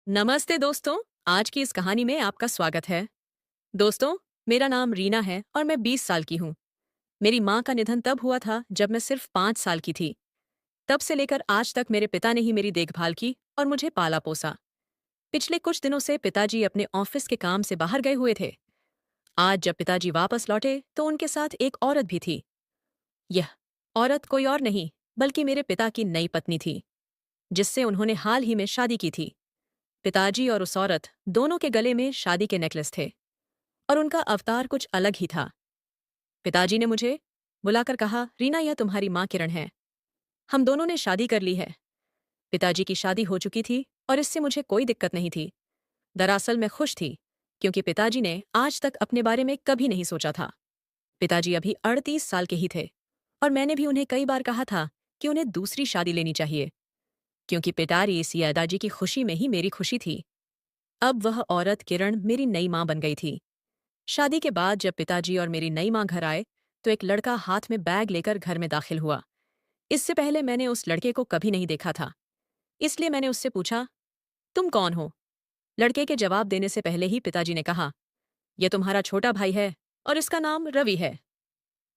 नमस्ते दोस्तों। आज की इस कहानी में आपका स्वागत है। दोस्तों, मेरा नाम रीना है और मैं 20 साल की हूँ। मेरी माँ का निधन तब हुआ था जब मैं सिर्फ 5 साल की थी। तब से लेकर आज तक मेरे पिता ने ही मेरी देखभाल की और मुझे पाला पोसा। पिछले कुछ दिनों से पिताजी अपने ऑफिस के काम से बाहर गए हुए थे। आज जब पिताजी वापस लौटे तो उनके साथ एक औरत भी थी। यह औरत कोई और नहीं बल्कि मेरे पिता की नई पत्नी थी, जिससे उन्होंने हाल ही में शादी की थी। पिताजी और उस औरत दोनों के गले में शादी के नेकलेस थे और उनका अवतार कुछ अलग ही था। पिताजी ने मुझे बुलाकर कहा, रीना, यह तुम्हारी माँ किरण है। हम दोनों ने शादी कर ली है। पिताजी की शादी हो चुकी थी और इससे मुझे कोई दिक्कत नहीं थी। दरअसल मैं खुश थी क्योंकि पिताजी ने आज तक अपने बारे में कभी नहीं सोचा था। पिताजी अभी 38 साल के ही थे और मैंने भी उन्हें कई बार कहा था कि उन्हें दूसरी शादी लेनी चाहिए, क्योंकि पिटारी सिया दादी की खुशी में ही मेरी खुशी थी। अब वह औरत किरण मेरी नई माँ बन गई थी। शादी के बाद जब पिताजी और मेरी नई माँ घर आए तो एक लड़का हाथ में बैग लेकर घर में दाखिल हुआ। इससे पहले मैंने उस लड़के को कभी नहीं देखा था, इसलिए मैंने उससे पूछा, तुम कौन हो? लड़के के जवाब देने से पहले ही पिताजी ने कहा, यह तुम्हारा छोटा भाई है और इसका नाम रवि है।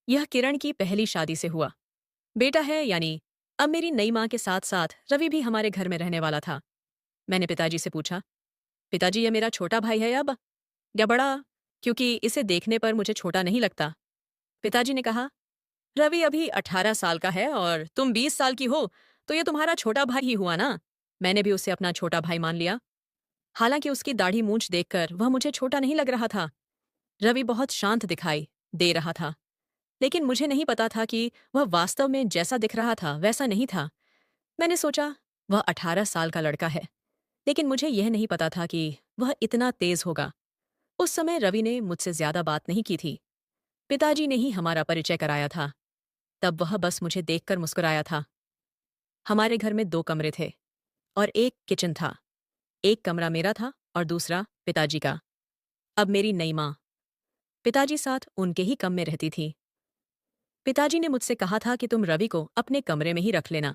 यह किरण की पहली शादी से हुआ बेटा है, यानी अब मेरी नई माँ के साथ साथ रवि भी हमारे घर में रहने वाला था। मैंने पिताजी से पूछा, पिताजी, यह मेरा छोटा भाई है अब या बड़ा? क्योंकि इसे देखने पर मुझे छोटा नहीं लगता। पिताजी ने कहा, रवि अभी 18 साल का है और तुम 20 साल की हो, तो ये तुम्हारा छोटा भाई ही हुआ ना। मैंने भी उसे अपना छोटा भाई मान लिया। हालांकि उसकी दाढ़ी मूंछ देखकर वह मुझे छोटा नहीं लग रहा था। रवि बहुत शांत दिखाई दे रहा था, लेकिन मुझे नहीं पता था कि वह वास्तव में जैसा दिख रहा था वैसा नहीं था। मैंने सोचा, वह 18 साल का लड़का है, लेकिन मुझे यह नहीं पता था कि वह इतना तेज होगा। उस समय रवि ने मुझसे ज्यादा बात नहीं की थी। पिताजी ने ही हमारा परिचय कराया था। तब वह बस मुझे देखकर मुस्कुराया था। हमारे घर में 2 कमरे थे और एक किचन था। एक कमरा मेरा था और दूसरा पिताजी का। अब मेरी नई माँ पिताजी साथ उनके ही कम में रहती थी। पिताजी ने मुझसे कहा था कि तुम रवि को अपने कमरे में ही रख लेना।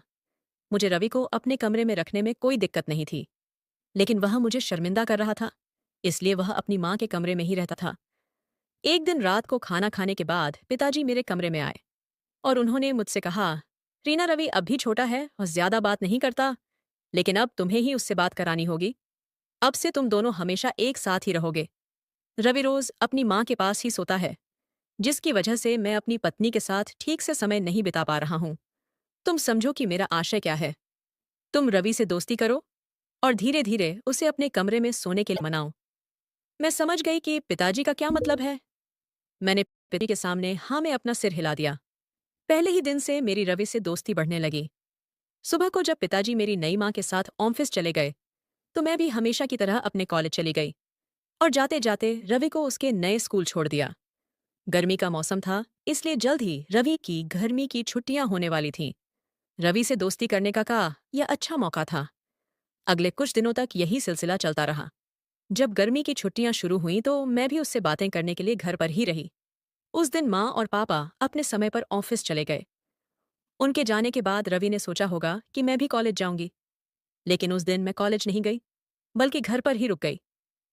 मुझे रवि को अपने कमरे में रखने में कोई दिक्कत नहीं थी, लेकिन वह मुझे शर्मिंदा कर रहा था, इसलिए वह अपनी माँ के कमरे में ही रहता था। एक दिन रात को खाना खाने के बाद पिताजी मेरे कमरे में आए और उन्होंने मुझसे कहा, रीना, रवि अब भी छोटा है और ज्यादा बात नहीं करता, लेकिन अब तुम्हें ही उससे बात करानी होगी। अब से तुम दोनों हमेशा एक साथ ही रहोगे। रवि रोज अपनी माँ के पास ही सोता है, जिसकी वजह से मैं अपनी पत्नी के साथ ठीक से समय नहीं बिता पा रहा हूँ। तुम समझो कि मेरा आशय क्या है। तुम रवि से दोस्ती करो और धीरे धीरे उसे अपने कमरे में सोने के लिए मनाओ। मैं समझ गई कि पिताजी का क्या मतलब है। मैंने पिता के सामने हाँ में अपना सिर हिला दिया। पहले ही दिन से मेरी रवि से दोस्ती बढ़ने लगी। सुबह को जब पिताजी मेरी नई माँ के साथ ऑफिस चले गए तो मैं भी हमेशा की तरह अपने कॉलेज चली गई और जाते जाते रवि को उसके नए स्कूल छोड़ दिया। गर्मी का मौसम था, इसलिए जल्द ही रवि की गर्मी की छुट्टियां होने वाली थीं। रवि से दोस्ती करने का यह अच्छा मौका था। अगले कुछ दिनों तक यही सिलसिला चलता रहा। जब गर्मी की छुट्टियां शुरू हुईं तो मैं भी उससे बातें करने के लिए घर पर ही रही। उस दिन माँ और पापा अपने समय पर ऑफिस चले गए। उनके जाने के बाद रवि ने सोचा होगा कि मैं भी कॉलेज जाऊंगी, लेकिन उस दिन मैं कॉलेज नहीं गई, बल्कि घर पर ही रुक गई।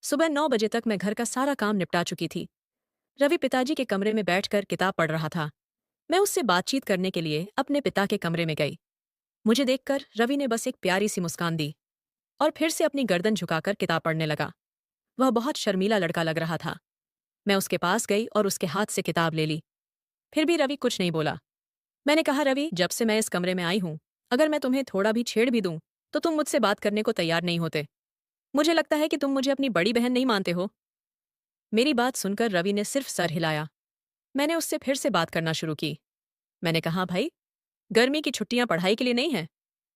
सुबह 9 बजे तक मैं घर का सारा काम निपटा चुकी थी। रवि पिताजी के कमरे में बैठकर किताब पढ़ रहा था। मैं उससे बातचीत करने के लिए अपने पिता के कमरे में गई। मुझे देखकर रवि ने बस एक प्यारी सी मुस्कान दी और फिर से अपनी गर्दन झुकाकर किताब पढ़ने लगा। वह बहुत शर्मीला लड़का लग रहा था। मैं उसके पास गई और उसके हाथ से किताब ले ली। फिर भी रवि कुछ नहीं बोला। मैंने कहा, रवि, जब से मैं इस कमरे में आई हूं, अगर मैं तुम्हें थोड़ा भी छेड़ भी दूं तो तुम मुझसे बात करने को तैयार नहीं होते। मुझे लगता है कि तुम मुझे अपनी बड़ी बहन नहीं मानते हो। मेरी बात सुनकर रवि ने सिर्फ सर हिलाया। मैंने उससे फिर से बात करना शुरू की। मैंने कहा, भाई, गर्मी की छुट्टियां पढ़ाई के लिए नहीं हैं,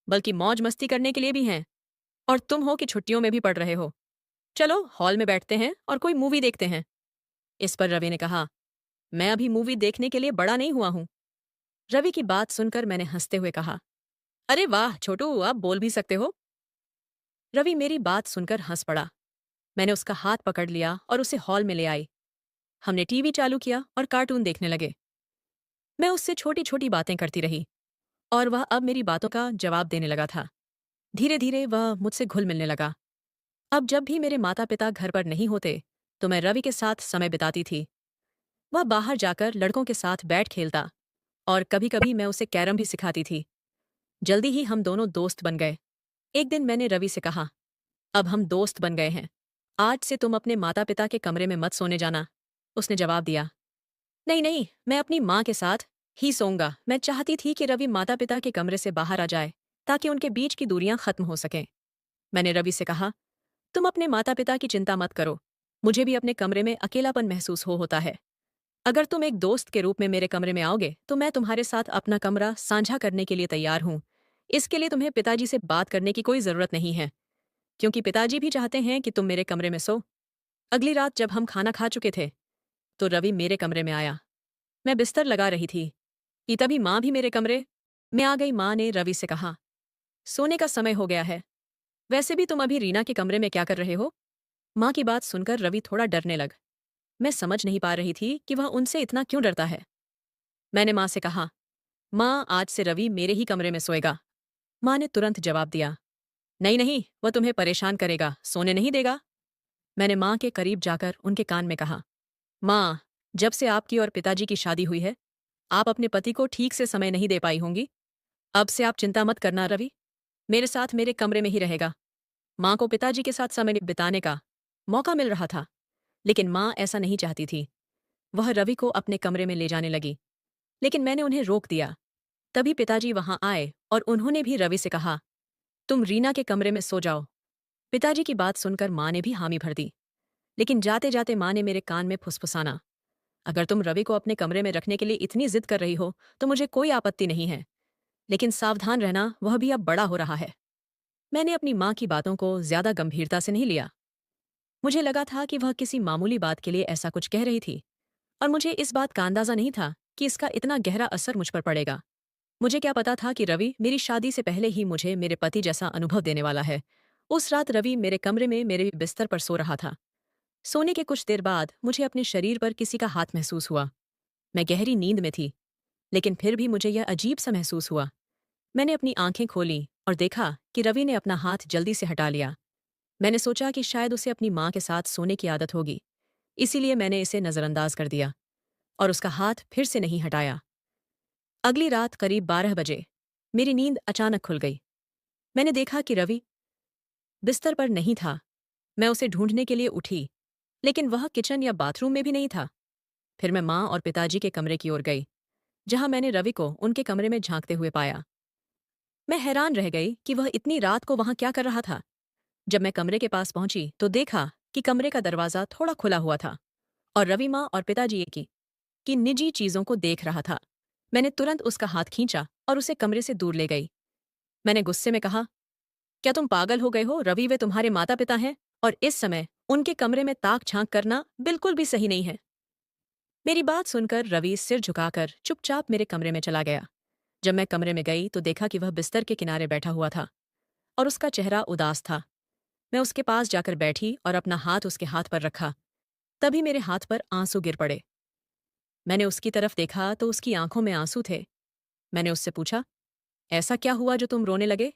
बल्कि मौज मस्ती करने के लिए भी हैं। और तुम हो कि छुट्टियों में भी पढ़ रहे हो। चलो हॉल में बैठते हैं और कोई मूवी देखते हैं। इस पर रवि ने कहा, मैं अभी मूवी देखने के लिए बड़ा नहीं हुआ हूं। रवि की बात सुनकर मैंने हंसते हुए कहा, अरे वाह छोटू, आप बोल भी सकते हो। रवि मेरी बात सुनकर हंस पड़ा। मैंने उसका हाथ पकड़ लिया और उसे हॉल में ले आई। हमने टीवी चालू किया और कार्टून देखने लगे। मैं उससे छोटी छोटी बातें करती रही और वह अब मेरी बातों का जवाब देने लगा था। धीरे धीरे वह मुझसे घुल मिलने लगा। अब जब भी मेरे माता पिता घर पर नहीं होते तो मैं रवि के साथ समय बिताती थी। वह बाहर जाकर लड़कों के साथ बैठ खेलता और कभी कभी मैं उसे कैरम भी सिखाती थी। जल्दी ही हम दोनों दोस्त बन गए। एक दिन मैंने रवि से कहा, अब हम दोस्त बन गए हैं, आज से तुम अपने माता पिता के कमरे में मत सोने जाना। उसने जवाब दिया, नहीं नहीं, मैं अपनी माँ के साथ ही सोऊंगा। मैं चाहती थी कि रवि माता पिता के कमरे से बाहर आ जाए ताकि उनके बीच की दूरियां खत्म हो सकें। मैंने रवि से कहा, तुम अपने माता पिता की चिंता मत करो, मुझे भी अपने कमरे में अकेलापन महसूस हो होता है। अगर तुम एक दोस्त के रूप में मेरे कमरे में आओगे तो मैं तुम्हारे साथ अपना कमरा साझा करने के लिए तैयार हूँ। इसके लिए तुम्हें पिताजी से बात करने की कोई जरूरत नहीं है, क्योंकि पिताजी भी चाहते हैं कि तुम मेरे कमरे में सो। अगली रात जब हम खाना खा चुके थे तो रवि मेरे कमरे में आया। मैं बिस्तर लगा रही थी कि तभी माँ भी मेरे कमरे में आ गई। माँ ने रवि से कहा, सोने का समय हो गया है, वैसे भी तुम अभी रीना के कमरे में क्या कर रहे हो? माँ की बात सुनकर रवि थोड़ा डरने लग। मैं समझ नहीं पा रही थी कि वह उनसे इतना क्यों डरता है। मैंने माँ से कहा, माँ आज से रवि मेरे ही कमरे में सोएगा। माँ ने तुरंत जवाब दिया, नहीं नहीं, वह तुम्हें परेशान करेगा, सोने नहीं देगा। मैंने माँ के करीब जाकर उनके कान में कहा, माँ, जब से आपकी और पिताजी की शादी हुई है आप अपने पति को ठीक से समय नहीं दे पाई होंगी। अब से आप चिंता मत करना, रवि मेरे साथ मेरे कमरे में ही रहेगा। माँ को पिताजी के साथ समय बिताने का मौका मिल रहा था, लेकिन माँ ऐसा नहीं चाहती थी। वह रवि को अपने कमरे में ले जाने लगी, लेकिन मैंने उन्हें रोक दिया। तभी पिताजी वहां आए और उन्होंने भी रवि से कहा, तुम रीना के कमरे में सो जाओ। पिताजी की बात सुनकर माँ ने भी हामी भर दी, लेकिन जाते जाते माँ ने मेरे कान में फुसफुसाना, अगर तुम रवि को अपने कमरे में रखने के लिए इतनी जिद कर रही हो तो मुझे कोई आपत्ति नहीं है, लेकिन सावधान रहना, वह भी अब बड़ा हो रहा है। मैंने अपनी माँ की बातों को ज्यादा गंभीरता से नहीं लिया। मुझे लगा था कि वह किसी मामूली बात के लिए ऐसा कुछ कह रही थी, और मुझे इस बात का अंदाजा नहीं था कि इसका इतना गहरा असर मुझ पर पड़ेगा। मुझे क्या पता था कि रवि मेरी शादी से पहले ही मुझे मेरे पति जैसा अनुभव देने वाला है। उस रात रवि मेरे कमरे में मेरे बिस्तर पर सो रहा था। सोने के कुछ देर बाद मुझे अपने शरीर पर किसी का हाथ महसूस हुआ। मैं गहरी नींद में थी, लेकिन फिर भी मुझे यह अजीब सा महसूस हुआ। मैंने अपनी आंखें खोली और देखा कि रवि ने अपना हाथ जल्दी से हटा लिया। मैंने सोचा कि शायद उसे अपनी माँ के साथ सोने की आदत होगी, इसीलिए मैंने इसे नजरअंदाज कर दिया और उसका हाथ फिर से नहीं हटाया। अगली रात करीब 12 बजे मेरी नींद अचानक खुल गई। मैंने देखा कि रवि बिस्तर पर नहीं था। मैं उसे ढूंढने के लिए उठी, लेकिन वह किचन या बाथरूम में भी नहीं था। फिर मैं माँ और पिताजी के कमरे की ओर गई, जहां मैंने रवि को उनके कमरे में झांकते हुए पाया। मैं हैरान रह गई कि वह इतनी रात को वहां क्या कर रहा था। जब मैं कमरे के पास पहुंची तो देखा कि कमरे का दरवाजा थोड़ा खुला हुआ था और रवि माँ और पिताजी की निजी चीजों को देख रहा था। मैंने तुरंत उसका हाथ खींचा और उसे कमरे से दूर ले गई। मैंने गुस्से में कहा, क्या तुम पागल हो गए हो? रवि वे तुम्हारे माता पिता हैं और इस समय उनके कमरे में ताक झांक करना बिल्कुल भी सही नहीं है। मेरी बात सुनकर रवि सिर झुकाकर चुपचाप मेरे कमरे में चला गया। जब मैं कमरे में गई तो देखा कि वह बिस्तर के किनारे बैठा हुआ था और उसका चेहरा उदास था। मैं उसके पास जाकर बैठी और अपना हाथ उसके हाथ पर रखा। तभी मेरे हाथ पर आंसू गिर पड़े। मैंने उसकी तरफ देखा तो उसकी आंखों में आंसू थे। मैंने उससे पूछा, ऐसा क्या हुआ जो तुम रोने लगे?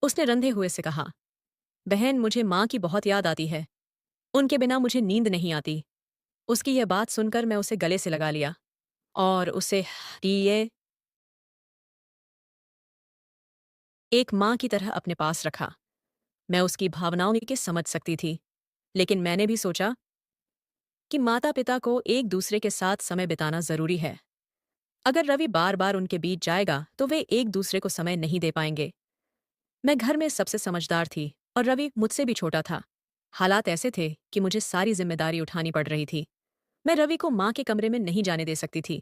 उसने रंधे हुए से कहा, बहन, मुझे माँ की बहुत याद आती है, उनके बिना मुझे नींद नहीं आती। उसकी यह बात सुनकर मैं उसे गले से लगा लिया और उसे ये एक माँ की तरह अपने पास रखा। मैं उसकी भावनाओं के समझ सकती थी, लेकिन मैंने भी सोचा कि माता पिता को एक दूसरे के साथ समय बिताना जरूरी है। अगर रवि बार बार उनके बीच जाएगा तो वे एक दूसरे को समय नहीं दे पाएंगे। मैं घर में सबसे समझदार थी और रवि मुझसे भी छोटा था। हालात ऐसे थे कि मुझे सारी जिम्मेदारी उठानी पड़ रही थी। मैं रवि को माँ के कमरे में नहीं जाने दे सकती थी,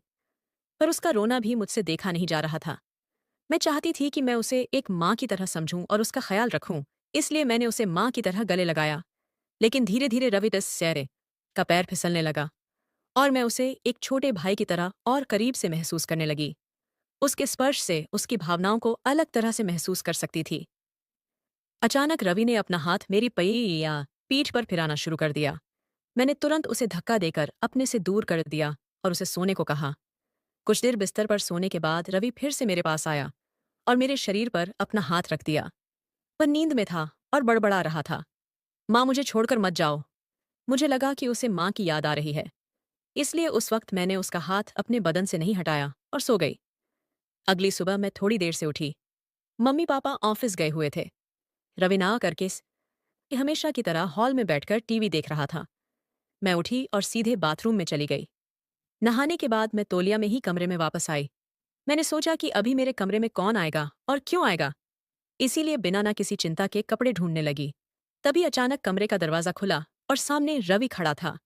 पर उसका रोना भी मुझसे देखा नहीं जा रहा था। मैं चाहती थी कि मैं उसे एक माँ की तरह समझूं और उसका ख्याल रखूं, इसलिए मैंने उसे माँ की तरह गले लगाया। लेकिन धीरे धीरे रवि दस सैरे का पैर फिसलने लगा और मैं उसे एक छोटे भाई की तरह और करीब से महसूस करने लगी। उसके स्पर्श से उसकी भावनाओं को अलग तरह से महसूस कर सकती थी। अचानक रवि ने अपना हाथ मेरी पई या पीठ पर फिराना शुरू कर दिया। मैंने तुरंत उसे धक्का देकर अपने से दूर कर दिया और उसे सोने को कहा। कुछ देर बिस्तर पर सोने के बाद रवि फिर से मेरे पास आया और मेरे शरीर पर अपना हाथ रख दिया। वह नींद में था और बड़बड़ा रहा था। माँ मुझे छोड़कर मत जाओ। मुझे लगा कि उसे माँ की याद आ रही है, इसलिए उस वक्त मैंने उसका हाथ अपने बदन से नहीं हटाया और सो गई। अगली सुबह मैं थोड़ी देर से उठी। मम्मी पापा ऑफिस गए हुए थे। रवि ना करके हमेशा की तरह हॉल में बैठकर टीवी देख रहा था। मैं उठी और सीधे बाथरूम में चली गई। नहाने के बाद मैं तौलिया में ही कमरे में वापस आई। मैंने सोचा कि अभी मेरे कमरे में कौन आएगा और क्यों आएगा, इसीलिए बिना ना किसी चिंता के कपड़े ढूंढने लगी। तभी अचानक कमरे का दरवाजा खुला और सामने रवि खड़ा था।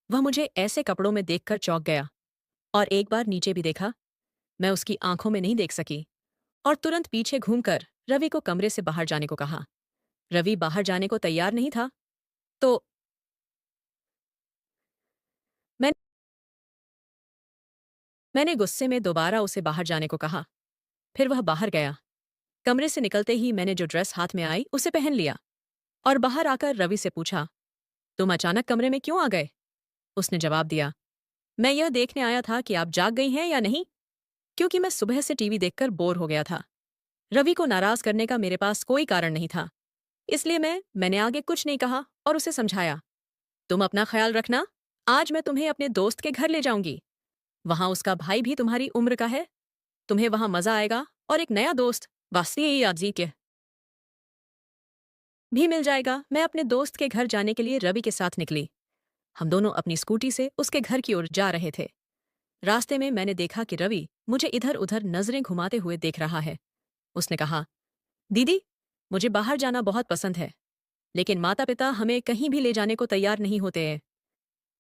वह मुझे ऐसे कपड़ों में देखकर चौंक गया और एक बार नीचे भी देखा। मैं उसकी आंखों में नहीं देख सकी और तुरंत पीछे घूमकर रवि को कमरे से बाहर जाने को कहा। रवि बाहर जाने को तैयार नहीं था, तो मैं मैंने गुस्से में दोबारा उसे बाहर जाने को कहा। फिर वह बाहर गया। कमरे से निकलते ही मैंने जो ड्रेस हाथ में आई उसे पहन लिया और बाहर आकर रवि से पूछा, तुम अचानक कमरे में क्यों आ गए? उसने जवाब दिया, मैं यह देखने आया था कि आप जाग गई हैं या नहीं, क्योंकि मैं सुबह से टीवी देखकर बोर हो गया था। रवि को नाराज करने का मेरे पास कोई कारण नहीं था, इसलिए मैंने आगे कुछ नहीं कहा और उसे समझाया, तुम अपना ख्याल रखना। आज मैं तुम्हें अपने दोस्त के घर ले जाऊंगी। वहां उसका भाई भी तुम्हारी उम्र का है। तुम्हें वहां मजा आएगा और एक नया दोस्त वासनी यादजी के भी मिल जाएगा। मैं अपने दोस्त के घर जाने के लिए रवि के साथ निकली। हम दोनों अपनी स्कूटी से उसके घर की ओर जा रहे थे। रास्ते में मैंने देखा कि रवि मुझे इधर उधर नजरें घुमाते हुए देख रहा है। उसने कहा, दीदी, मुझे बाहर जाना बहुत पसंद है, लेकिन माता पिता हमें कहीं भी ले जाने को तैयार नहीं होते हैं।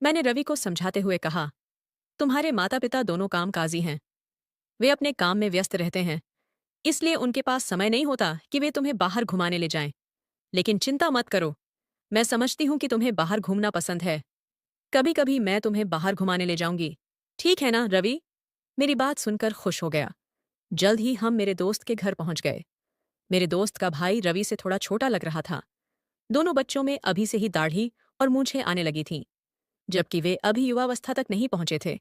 मैंने रवि को समझाते हुए कहा, तुम्हारे माता पिता दोनों कामकाजी हैं। वे अपने काम में व्यस्त रहते हैं, इसलिए उनके पास समय नहीं होता कि वे तुम्हें बाहर घुमाने ले जाएं। लेकिन चिंता मत करो, मैं समझती हूँ कि तुम्हें बाहर घूमना पसंद है। कभी कभी मैं तुम्हें बाहर घुमाने ले जाऊंगी। ठीक है ना रवि? मेरी बात सुनकर खुश हो गया। जल्द ही हम मेरे दोस्त के घर पहुंच गए। मेरे दोस्त का भाई रवि से थोड़ा छोटा लग रहा था। दोनों बच्चों में अभी से ही दाढ़ी और मूंछें आने लगी थीं, जबकि वे अभी युवावस्था तक नहीं पहुंचे थे।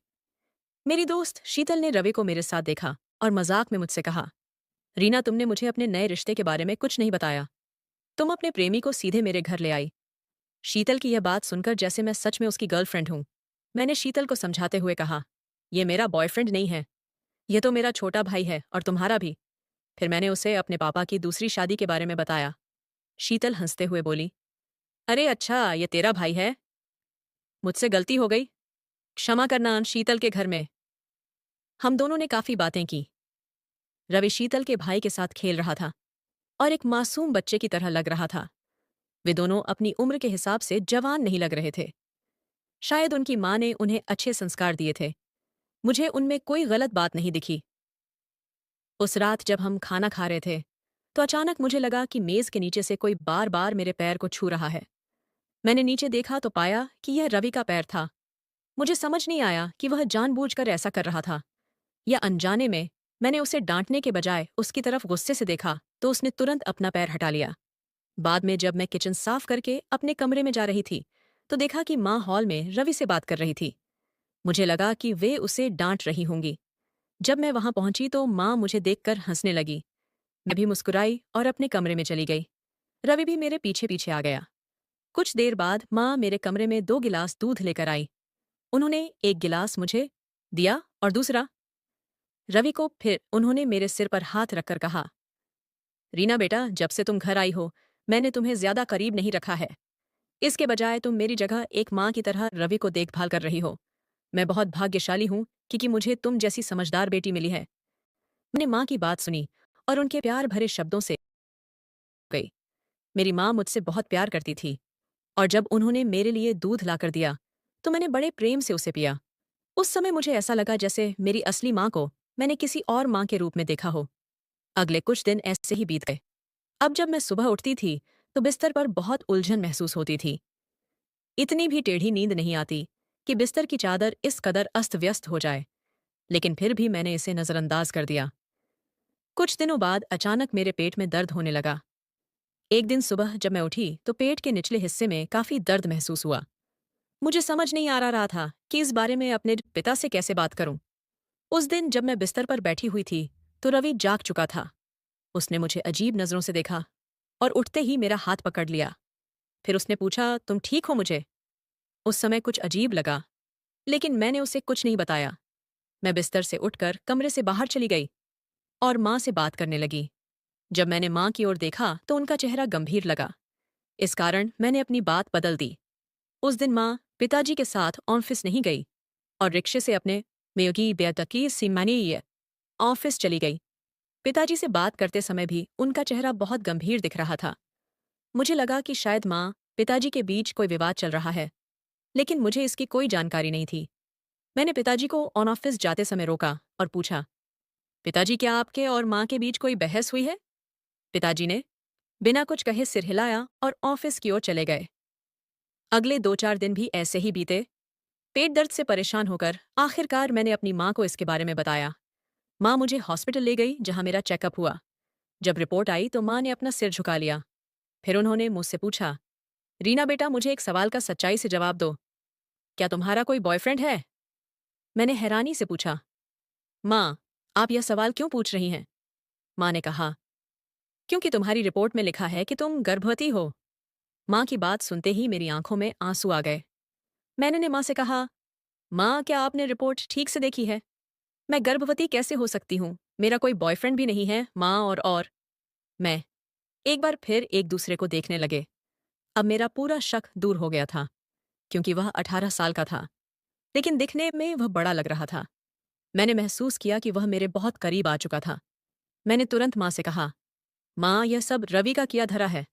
मेरी दोस्त शीतल ने रवि को मेरे साथ देखा और मजाक में मुझसे कहा, रीना, तुमने मुझे अपने नए रिश्ते के बारे में कुछ नहीं बताया। तुम अपने प्रेमी को सीधे मेरे घर ले आई। शीतल की यह बात सुनकर जैसे मैं सच में उसकी गर्लफ्रेंड हूं। मैंने शीतल को समझाते हुए कहा, यह मेरा बॉयफ्रेंड नहीं है, यह तो मेरा छोटा भाई है और तुम्हारा भी। फिर मैंने उसे अपने पापा की दूसरी शादी के बारे में बताया। शीतल हंसते हुए बोली, अरे अच्छा, ये तेरा भाई है। मुझसे गलती हो गई, क्षमा करना। शीतल के घर में हम दोनों ने काफी बातें की। रवि शीतल के भाई के साथ खेल रहा था और एक मासूम बच्चे की तरह लग रहा था। वे दोनों अपनी उम्र के हिसाब से जवान नहीं लग रहे थे। शायद उनकी माँ ने उन्हें अच्छे संस्कार दिए थे। मुझे उनमें कोई गलत बात नहीं दिखी। उस रात जब हम खाना खा रहे थे, तो अचानक मुझे लगा कि मेज के नीचे से कोई बार बार मेरे पैर को छू रहा है। मैंने नीचे देखा तो पाया कि यह रवि का पैर था। मुझे समझ नहीं आया कि वह जानबूझकर ऐसा कर रहा था या अनजाने में। मैंने उसे डांटने के बजाय उसकी तरफ गुस्से से देखा तो उसने तुरंत अपना पैर हटा लिया। बाद में जब मैं किचन साफ करके अपने कमरे में जा रही थी, तो देखा कि माँ हॉल में रवि से बात कर रही थी। मुझे लगा कि वे उसे डांट रही होंगी। जब मैं वहां पहुंची तो माँ मुझे देखकर हंसने लगी। मैं भी मुस्कुराई और अपने कमरे में चली गई। रवि भी मेरे पीछे पीछे आ गया। कुछ देर बाद माँ मेरे कमरे में 2 गिलास दूध लेकर आई। उन्होंने एक गिलास मुझे दिया और दूसरा रवि को। फिर उन्होंने मेरे सिर पर हाथ रखकर कहा, रीना बेटा, जब से तुम घर आई हो, मैंने तुम्हें ज्यादा करीब नहीं रखा है। इसके बजाय तुम मेरी जगह एक माँ की तरह रवि को देखभाल कर रही हो। मैं बहुत भाग्यशाली हूँ क्योंकि मुझे तुम जैसी समझदार बेटी मिली है। मैंने माँ की बात सुनी और उनके प्यार भरे शब्दों से गई। मेरी माँ मुझसे बहुत प्यार करती थी और जब उन्होंने मेरे लिए दूध लाकर दिया तो मैंने बड़े प्रेम से उसे पिया। उस समय मुझे ऐसा लगा जैसे मेरी असली माँ को मैंने किसी और माँ के रूप में देखा हो। अगले कुछ दिन ऐसे ही बीत गए। अब जब मैं सुबह उठती थी तो बिस्तर पर बहुत उलझन महसूस होती थी। इतनी भी टेढ़ी नींद नहीं आती कि बिस्तर की चादर इस कदर अस्त व्यस्त हो जाए, लेकिन फिर भी मैंने इसे नजरअंदाज कर दिया। कुछ दिनों बाद अचानक मेरे पेट में दर्द होने लगा। एक दिन सुबह जब मैं उठी तो पेट के निचले हिस्से में काफी दर्द महसूस हुआ। मुझे समझ नहीं आ रहा था कि इस बारे में अपने पिता से कैसे बात करूं। उस दिन जब मैं बिस्तर पर बैठी हुई थी तो रवि जाग चुका था। उसने मुझे अजीब नजरों से देखा और उठते ही मेरा हाथ पकड़ लिया। फिर उसने पूछा, तुम ठीक हो मुझे? उस समय कुछ अजीब लगा, लेकिन मैंने उसे कुछ नहीं बताया। मैं बिस्तर से उठकर कमरे से बाहर चली गई और माँ से बात करने लगी। जब मैंने माँ की ओर देखा तो उनका चेहरा गंभीर लगा। इस कारण मैंने अपनी बात बदल दी। उस दिन माँ पिताजी के साथ ऑफिस नहीं गई और रिक्शे से अपने मेयोगी बेतकी सिमानी ऑफिस चली गई। पिताजी से बात करते समय भी उनका चेहरा बहुत गंभीर दिख रहा था। मुझे लगा कि शायद माँ पिताजी के बीच कोई विवाद चल रहा है, लेकिन मुझे इसकी कोई जानकारी नहीं थी। मैंने पिताजी को ऑन ऑफिस जाते समय रोका और पूछा, पिताजी क्या आपके और माँ के बीच कोई बहस हुई है? पिताजी ने बिना कुछ कहे सिर हिलाया और ऑफिस की ओर चले गए। अगले 2-4 दिन भी ऐसे ही बीते। पेट दर्द से परेशान होकर आखिरकार मैंने अपनी माँ को इसके बारे में बताया। माँ मुझे हॉस्पिटल ले गई जहाँ मेरा चेकअप हुआ। जब रिपोर्ट आई तो माँ ने अपना सिर झुका लिया। फिर उन्होंने मुझसे पूछा, रीना बेटा मुझे एक सवाल का सच्चाई से जवाब दो। क्या तुम्हारा कोई बॉयफ्रेंड है? मैंने हैरानी से पूछा, माँ आप यह सवाल क्यों पूछ रही हैं? माँ ने कहा, क्योंकि तुम्हारी रिपोर्ट में लिखा है कि तुम गर्भवती हो। माँ की बात सुनते ही मेरी आंखों में आंसू आ गए। मैंने माँ से कहा, माँ क्या आपने रिपोर्ट ठीक से देखी है? मैं गर्भवती कैसे हो सकती हूँ? मेरा कोई बॉयफ्रेंड भी नहीं है, माँ। और मैं एक बार फिर एक दूसरे को देखने लगे। अब मेरा पूरा शक दूर हो गया था, क्योंकि वह 18 साल का था, लेकिन दिखने में वह बड़ा लग रहा था। मैंने महसूस किया कि वह मेरे बहुत करीब आ चुका था। मैंने तुरंत माँ से कहा, माँ यह सब रवि का किया धरा है।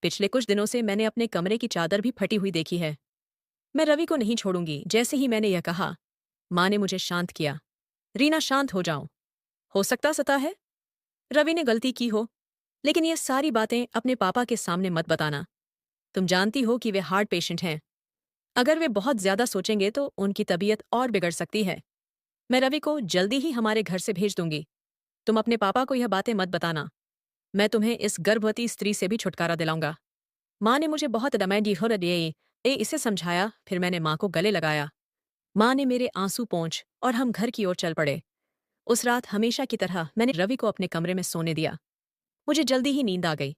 पिछले कुछ दिनों से मैंने अपने कमरे की चादर भी फटी हुई देखी है। मैं रवि को नहीं छोड़ूंगी। जैसे ही मैंने यह कहा, माँ ने मुझे शांत किया। रीना शांत हो जाओ। हो सकता है रवि ने गलती की हो, लेकिन ये सारी बातें अपने पापा के सामने मत बताना। तुम जानती हो कि वे हार्ट पेशेंट हैं। अगर वे बहुत ज्यादा सोचेंगे तो उनकी तबीयत और बिगड़ सकती है। मैं रवि को जल्दी ही हमारे घर से भेज दूंगी। तुम अपने पापा को यह बातें मत बताना। मैं तुम्हें इस गर्भवती स्त्री से भी छुटकारा दिलाऊंगा। माँ ने मुझे बहुत दमाई हो दिए इसे समझाया। फिर मैंने माँ को गले लगाया। माँ ने मेरे आंसू पोंछ और हम घर की ओर चल पड़े। उस रात हमेशा की तरह मैंने रवि को अपने कमरे में सोने दिया। मुझे जल्दी ही नींद आ गई।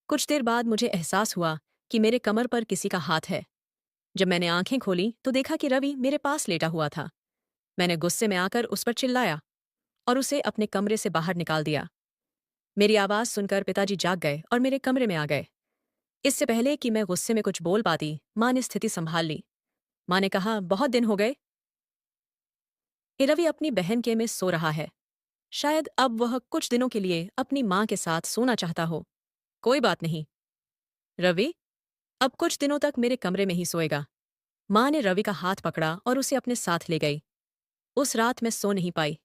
कुछ देर बाद मुझे एहसास हुआ कि मेरे कमर पर किसी का हाथ है। जब मैंने आंखें खोली तो देखा कि रवि मेरे पास लेटा हुआ था। मैंने गुस्से में आकर उस पर चिल्लाया और उसे अपने कमरे से बाहर निकाल दिया। मेरी आवाज सुनकर पिताजी जाग गए और मेरे कमरे में आ गए। इससे पहले कि मैं गुस्से में कुछ बोल पाती, माँ ने स्थिति संभाल ली। माँ ने कहा, बहुत दिन हो गए। ये रवि अपनी बहन के में सो रहा है। शायद अब वह कुछ दिनों के लिए अपनी माँ के साथ सोना चाहता हो। कोई बात नहीं, रवि अब कुछ दिनों तक मेरे कमरे में ही सोएगा। माँ ने रवि का हाथ पकड़ा और उसे अपने साथ ले गई। उस रात मैं सो नहीं पाई।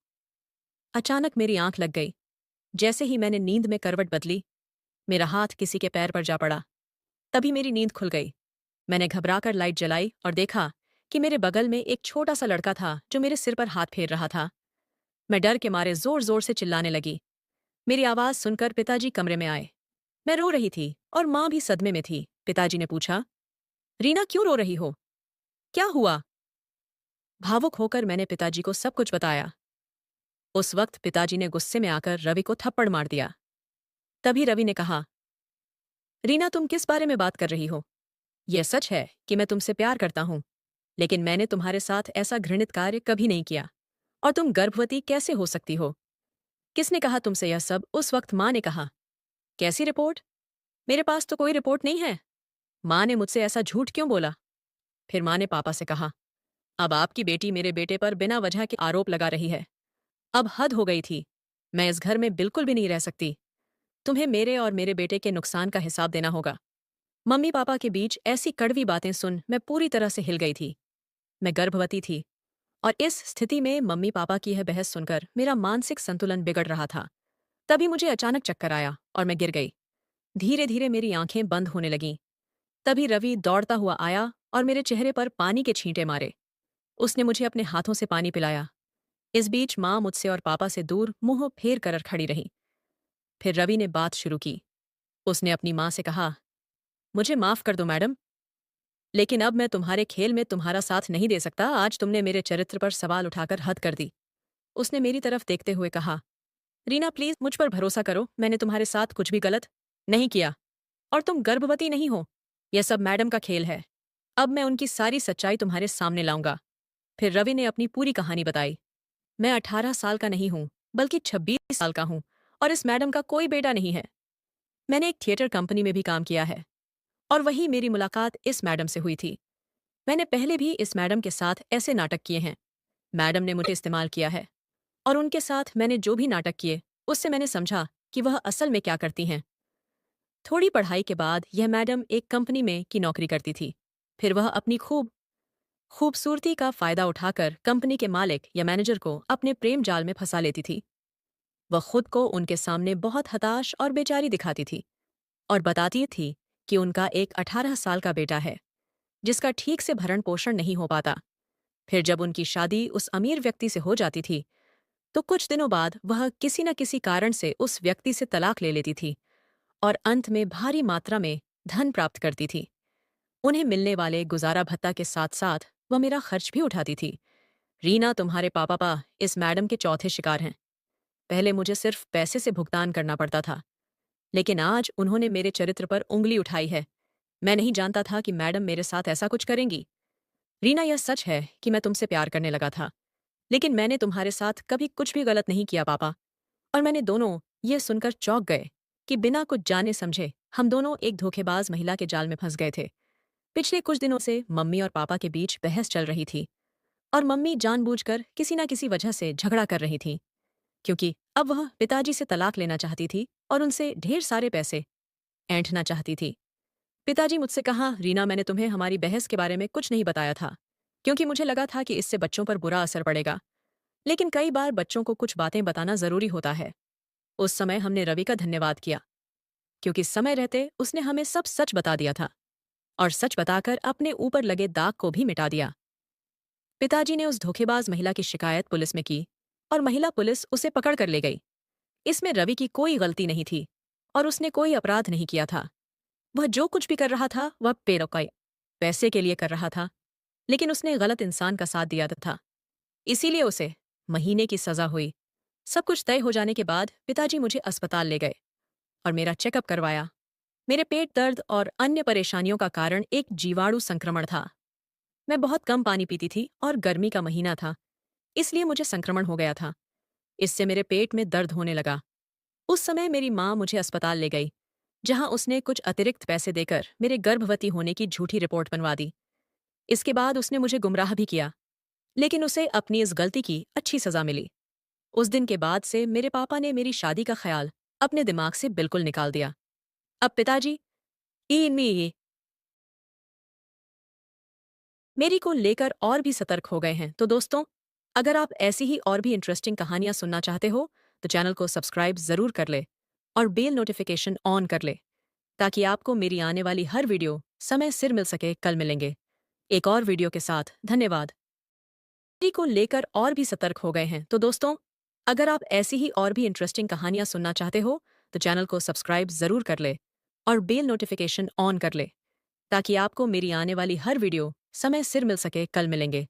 अचानक मेरी आंख लग गई। जैसे ही मैंने नींद में करवट बदली, मेरा हाथ किसी के पैर पर जा पड़ा। तभी मेरी नींद खुल गई। मैंने घबराकर लाइट जलाई और देखा कि मेरे बगल में एक छोटा सा लड़का था जो मेरे सिर पर हाथ फेर रहा था। मैं डर के मारे जोर जोर से चिल्लाने लगी। मेरी आवाज सुनकर पिताजी कमरे में आए। मैं रो रही थी और माँ भी सदमे में थी। पिताजी ने पूछा, रीना क्यों रो रही हो? क्या हुआ? भावुक होकर मैंने पिताजी को सब कुछ बताया। उस वक्त पिताजी ने गुस्से में आकर रवि को थप्पड़ मार दिया। तभी रवि ने कहा, रीना तुम किस बारे में बात कर रही हो? यह सच है कि मैं तुमसे प्यार करता हूं, लेकिन मैंने तुम्हारे साथ ऐसा घृणित कार्य कभी नहीं किया। और तुम गर्भवती कैसे हो सकती हो? किसने कहा तुमसे यह सब? उस वक्त माँ ने कहा, कैसी रिपोर्ट? मेरे पास तो कोई रिपोर्ट नहीं है। माँ ने मुझसे ऐसा झूठ क्यों बोला? फिर माँ ने पापा से कहा, अब आपकी बेटी मेरे बेटे पर बिना वजह के आरोप लगा रही है। अब हद हो गई थी। मैं इस घर में बिल्कुल भी नहीं रह सकती। तुम्हें मेरे और मेरे बेटे के नुकसान का हिसाब देना होगा। मम्मी पापा के बीच ऐसी कड़वी बातें सुन मैं पूरी तरह से हिल गई थी। मैं गर्भवती थी और इस स्थिति में मम्मी पापा की यह बहस सुनकर मेरा मानसिक संतुलन बिगड़ रहा था। तभी मुझे अचानक चक्कर आया और मैं गिर गई। धीरे धीरे मेरी आंखें बंद होने लगीं। तभी रवि दौड़ता हुआ आया और मेरे चेहरे पर पानी के छींटे मारे। उसने मुझे अपने हाथों से पानी पिलाया। इस बीच माँ मुझसे और पापा से दूर मुंह फेर कर खड़ी रही। फिर रवि ने बात शुरू की। उसने अपनी माँ से कहा, मुझे माफ कर दो मैडम, लेकिन अब मैं तुम्हारे खेल में तुम्हारा साथ नहीं दे सकता। आज तुमने मेरे चरित्र पर सवाल उठाकर हद कर दी। उसने मेरी तरफ देखते हुए कहा, रीना प्लीज मुझ पर भरोसा करो। मैंने तुम्हारे साथ कुछ भी गलत नहीं किया और तुम गर्भवती नहीं हो। यह सब मैडम का खेल है। अब मैं उनकी सारी सच्चाई तुम्हारे सामने लाऊंगा। फिर रवि ने अपनी पूरी कहानी बताई। मैं 18 साल का नहीं हूं, बल्कि 26 साल का हूं, और इस मैडम का कोई बेटा नहीं है। मैंने एक थिएटर कंपनी में भी काम किया है, और वही मेरी मुलाकात इस मैडम से हुई थी। मैंने पहले भी इस मैडम के साथ ऐसे नाटक किए हैं। मैडम ने मुझे इस्तेमाल किया है, और उनके साथ मैंने जो भी नाटक किए, उससे मैंने समझा कि वह असल में क्या करती हैं। थोड़ी पढ़ाई के बाद यह मैडम एक कंपनी में की नौकरी करती थी। फिर वह अपनी खूबसूरती का फायदा उठाकर कंपनी के मालिक या मैनेजर को अपने प्रेम जाल में फंसा लेती थी। वह खुद को उनके सामने बहुत हताश और बेचारी दिखाती थी, और बताती थी कि उनका एक 18 साल का बेटा है, जिसका ठीक से भरण पोषण नहीं हो पाता। फिर जब उनकी शादी उस अमीर व्यक्ति से हो जाती थी, तो कुछ दिनों बाद वह किसी न किसी कारण से उस व्यक्ति से तलाक ले लेती थी, और अंत में भारी मात्रा में धन प्राप्त करती थी। उन्हें मिलने वाले गुजारा भत्ता के साथ साथ वह मेरा खर्च भी उठाती थी। रीना, तुम्हारे पापा इस मैडम के चौथे शिकार हैं। पहले मुझे सिर्फ पैसे से भुगतान करना पड़ता था, लेकिन आज उन्होंने मेरे चरित्र पर उंगली उठाई है। मैं नहीं जानता था कि मैडम मेरे साथ ऐसा कुछ करेंगी। रीना, यह सच है कि मैं तुमसे प्यार करने लगा था, लेकिन मैंने तुम्हारे साथ कभी कुछ भी गलत नहीं किया पापा। और मैंने दोनों ये सुनकर चौंक गए कि बिना कुछ जाने समझे हम दोनों एक धोखेबाज महिला के जाल में फंस गए थे। पिछले कुछ दिनों से मम्मी और पापा के बीच बहस चल रही थी, और मम्मी जानबूझकर किसी न किसी वजह से झगड़ा कर रही थी, क्योंकि अब वह पिताजी से तलाक लेना चाहती थी और उनसे ढेर सारे पैसे ऐंठना चाहती थी। पिताजी मुझसे कहा, रीना, मैंने तुम्हें हमारी बहस के बारे में कुछ नहीं बताया था, क्योंकि मुझे लगा था कि इससे बच्चों पर बुरा असर पड़ेगा। लेकिन कई बार बच्चों को कुछ बातें बताना जरूरी होता है। उस समय हमने रवि का धन्यवाद किया, क्योंकि समय रहते उसने हमें सब सच बता दिया था, और सच बताकर अपने ऊपर लगे दाग को भी मिटा दिया। पिताजी ने उस धोखेबाज महिला की शिकायत पुलिस में की, और महिला पुलिस उसे पकड़ कर ले गई। इसमें रवि की कोई गलती नहीं थी, और उसने कोई अपराध नहीं किया था। वह जो कुछ भी कर रहा था वह पैसे के लिए कर रहा था, लेकिन उसने गलत इंसान का साथ दिया था, इसीलिए उसे महीने की सजा हुई। सब कुछ तय हो जाने के बाद पिताजी मुझे अस्पताल ले गए और मेरा चेकअप करवाया। मेरे पेट दर्द और अन्य परेशानियों का कारण एक जीवाणु संक्रमण था। मैं बहुत कम पानी पीती थी और गर्मी का महीना था, इसलिए मुझे संक्रमण हो गया था। इससे मेरे पेट में दर्द होने लगा। उस समय मेरी माँ मुझे अस्पताल ले गई, जहां उसने कुछ अतिरिक्त पैसे देकर मेरे गर्भवती होने की झूठी रिपोर्ट बनवा दी। इसके बाद उसने मुझे गुमराह भी किया, लेकिन उसे अपनी इस गलती की अच्छी सजा मिली। उस दिन के बाद से मेरे पापा ने मेरी शादी का ख्याल अपने दिमाग से बिल्कुल निकाल दिया। अब पिताजी इनमें ये मेरी को लेकर और भी सतर्क हो गए हैं। तो दोस्तों, अगर आप ऐसी ही और भी इंटरेस्टिंग कहानियां सुनना चाहते हो, तो चैनल को सब्सक्राइब जरूर कर ले और बेल नोटिफिकेशन ऑन कर ले, ताकि आपको मेरी आने वाली हर वीडियो समय सिर मिल सके। कल मिलेंगे एक और वीडियो के साथ। धन्यवाद। को लेकर और भी सतर्क हो गए हैं। तो दोस्तों, अगर आप ऐसी ही और भी इंटरेस्टिंग कहानियां सुनना चाहते हो, तो चैनल को सब्सक्राइब जरूर कर ले और बेल नोटिफिकेशन ऑन कर ले, ताकि आपको मेरी आने वाली हर वीडियो समय सिर मिल सके। कल मिलेंगे